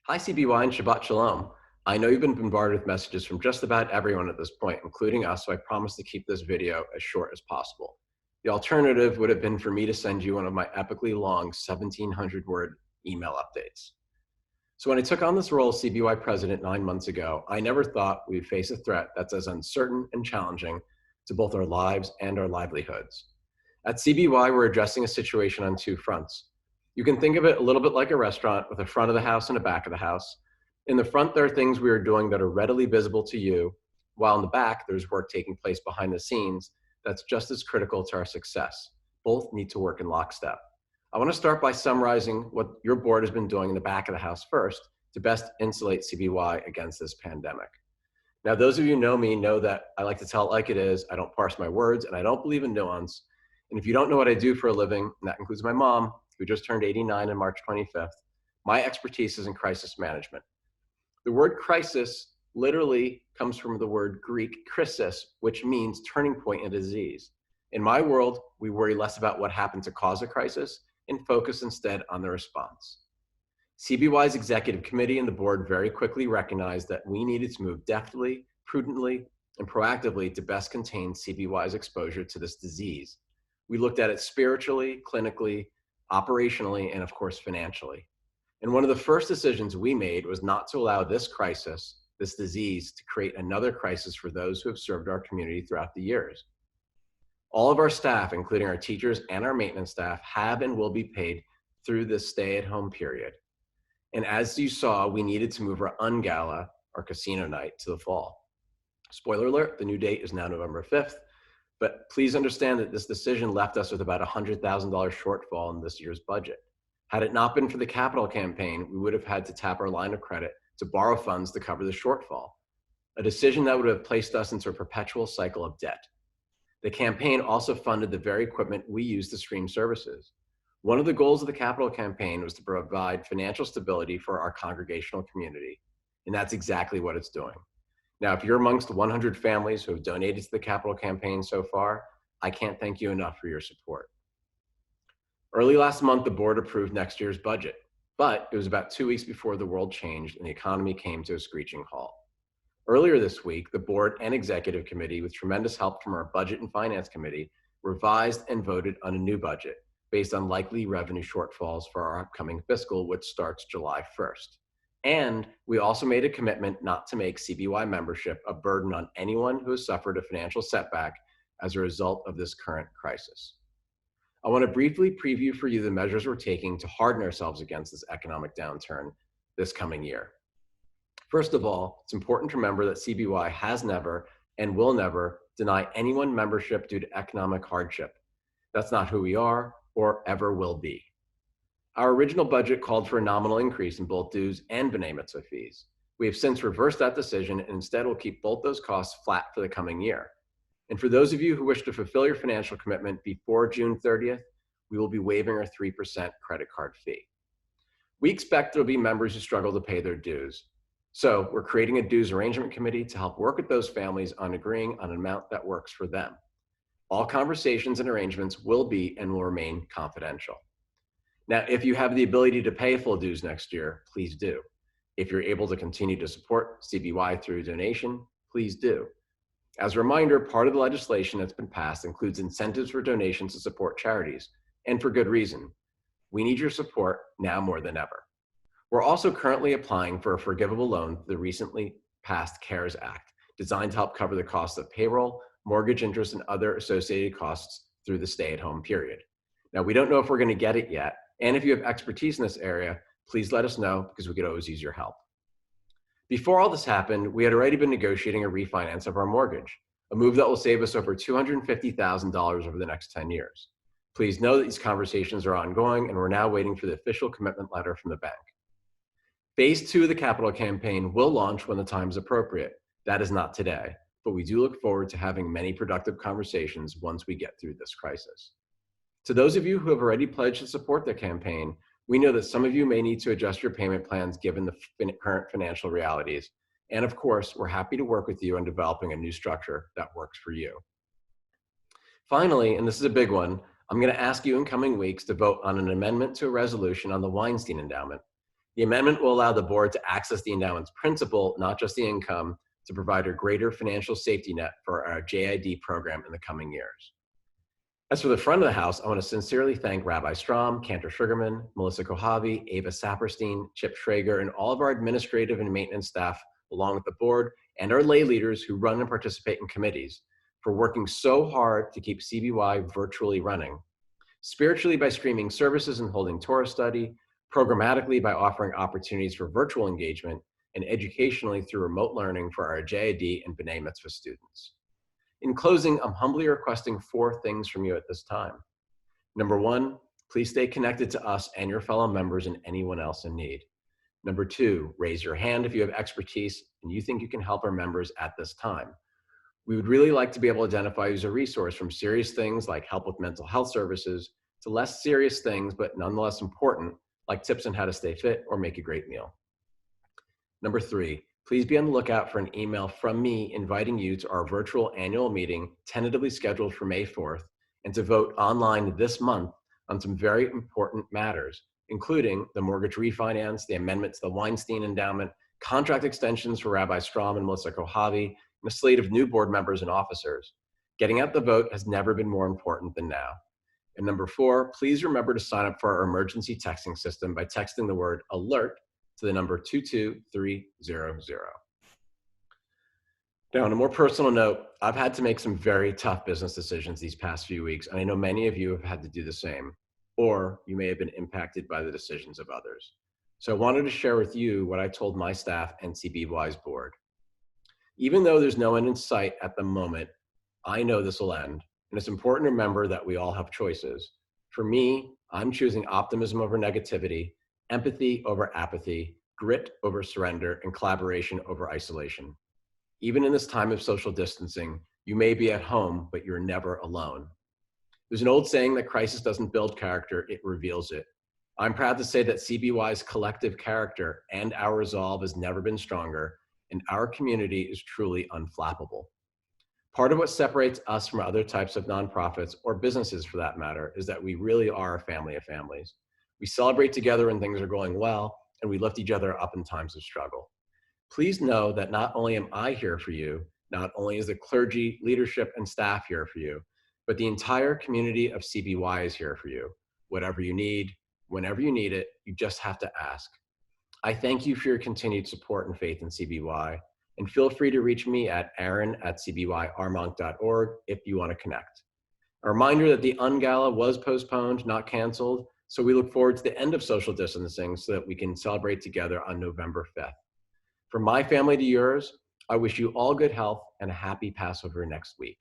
Hi, CBY and Shabbat Shalom. I know you've been bombarded with messages from just about everyone at this point, including us, so I promise to keep this video as short as possible. The alternative would have been for me to send you one of my epically long 1,700-word email updates. So when I took on this role as CBY president 9 months ago, I never thought we'd face a threat that's as uncertain and challenging to both our lives and our livelihoods. At CBY, we're addressing a situation on two fronts. You can think of it a little bit like a restaurant with a front of the house and a back of the house. In the front, there are things we are doing that are readily visible to you, while in the back, there's work taking place behind the scenes that's just as critical to our success. Both need to work in lockstep. I want to start by summarizing what your board has been doing in the back of the house first to best insulate CBY against this pandemic. Now, those of you who know me know that I like to tell it like it is. I don't parse my words, and I don't believe in nuance. And if you don't know what I do for a living, and that includes my mom, who just turned 89 on March 25th, my expertise is in crisis management. The word crisis literally comes from the word Greek krisis, which means turning point in a disease. In my world, we worry less about what happened to cause a crisis and focus instead on the response. CBY's executive committee and the board very quickly recognized that we needed to move deftly, prudently, and proactively to best contain CBY's exposure to this disease. We looked at it spiritually, clinically, operationally, and of course, financially. And one of the first decisions we made was not to allow this crisis, this disease, to create another crisis for those who have served our community throughout the years. All of our staff, including our teachers and our maintenance staff, have and will be paid through this stay-at-home period. And as you saw, we needed to move our ungala, our casino night, to the fall. Spoiler alert, the new date is now November 5th, but please understand that this decision left us with about a $100,000 shortfall in this year's budget. Had it not been for the capital campaign, we would have had to tap our line of credit to borrow funds to cover the shortfall, a decision that would have placed us into a perpetual cycle of debt. The campaign also funded the very equipment we use to stream services. One of the goals of the capital campaign was to provide financial stability for our congregational community, and that's exactly what it's doing. Now, if you're amongst the 100 families who have donated to the capital campaign so far, I can't thank you enough for your support. Early last month, the board approved next year's budget, but it was about 2 weeks before the world changed and the economy came to a screeching halt. Earlier this week, the board and executive committee, with tremendous help from our budget and finance committee, revised and voted on a new budget based on likely revenue shortfalls for our upcoming fiscal, which starts July 1st. And we also made a commitment not to make CBY membership a burden on anyone who has suffered a financial setback as a result of this current crisis. I want to briefly preview for you the measures we're taking to harden ourselves against this economic downturn this coming year. First of all, it's important to remember that CBY has never and will never deny anyone membership due to economic hardship. That's not who we are or ever will be. Our original budget called for a nominal increase in both dues and B'nai Mitzvah fees. We have since reversed that decision and instead will keep both those costs flat for the coming year. And for those of you who wish to fulfill your financial commitment before June 30th, we will be waiving our 3% credit card fee. We expect there will be members who struggle to pay their dues. So we're creating a dues arrangement committee to help work with those families on agreeing on an amount that works for them. All conversations and arrangements will be and will remain confidential. Now, if you have the ability to pay full dues next year, please do. If you're able to continue to support CBY through a donation, please do. As a reminder, part of the legislation that's been passed includes incentives for donations to support charities, and for good reason. We need your support now more than ever. We're also currently applying for a forgivable loan through the recently passed CARES Act, designed to help cover the costs of payroll, mortgage interest, and other associated costs through the stay-at-home period. Now, we don't know if we're going to get it yet, and if you have expertise in this area, please let us know because we could always use your help. Before all this happened, we had already been negotiating a refinance of our mortgage, a move that will save us over $250,000 over the next 10 years. Please know that these conversations are ongoing, and we're now waiting for the official commitment letter from the bank. Phase 2 of the capital campaign will launch when the time is appropriate. That is not today, but we do look forward to having many productive conversations once we get through this crisis. To those of you who have already pledged to support the campaign, we know that some of you may need to adjust your payment plans given the current financial realities. And of course, we're happy to work with you on developing a new structure that works for you. Finally, and this is a big one, I'm going to ask you in coming weeks to vote on an amendment to a resolution on the Weinstein Endowment. The amendment will allow the board to access the endowment's principal, not just the income, to provide a greater financial safety net for our JID program in the coming years. As for the front of the house, I want to sincerely thank Rabbi Strom, Cantor Sugarman, Melissa Kohavi, Ava Saperstein, Chip Schrager, and all of our administrative and maintenance staff, along with the board and our lay leaders who run and participate in committees, for working so hard to keep CBY virtually running. Spiritually by streaming services and holding Torah study, programmatically by offering opportunities for virtual engagement, and educationally through remote learning for our JID and B'nai Mitzvah students. In closing, I'm humbly requesting 4 things from you at this time. Number 1, please stay connected to us and your fellow members and anyone else in need. Number 2, raise your hand if you have expertise and you think you can help our members at this time. We would really like to be able to identify you as a resource, from serious things like help with mental health services to less serious things, but nonetheless important, like tips on how to stay fit or make a great meal. Number 3, please be on the lookout for an email from me inviting you to our virtual annual meeting, tentatively scheduled for May 4th, and to vote online this month on some very important matters, including the mortgage refinance, the amendment to the Weinstein endowment, contract extensions for Rabbi Strom and Melissa Kohavi, and a slate of new board members and officers. Getting out the vote has never been more important than now. And number 4, please remember to sign up for our emergency texting system by texting the word ALERT to the number 22300. Now, on a more personal note, I've had to make some very tough business decisions these past few weeks, and I know many of you have had to do the same, or you may have been impacted by the decisions of others. So I wanted to share with you what I told my staff and CBY's board. Even though there's no end in sight at the moment, I know this will end, and it's important to remember that we all have choices. For me, I'm choosing optimism over negativity, empathy over apathy, grit over surrender, and collaboration over isolation. Even in this time of social distancing, you may be at home, but you're never alone. There's an old saying that crisis doesn't build character, it reveals it. I'm proud to say that CBY's collective character and our resolve has never been stronger, and our community is truly unflappable. Part of what separates us from other types of nonprofits, or businesses for that matter, is that we really are a family of families. We celebrate together when things are going well, and we lift each other up in times of struggle. Please know that not only am I here for you, not only is the clergy, leadership, and staff here for you, but the entire community of CBY is here for you. Whatever you need, whenever you need it, you just have to ask. I thank you for your continued support and faith in CBY, and feel free to reach me at aaron@cbyrmonk.org if you want to connect. A reminder that the Ungala was postponed, not canceled, so we look forward to the end of social distancing so that we can celebrate together on November 5th. From my family to yours, I wish you all good health and a happy Passover next week.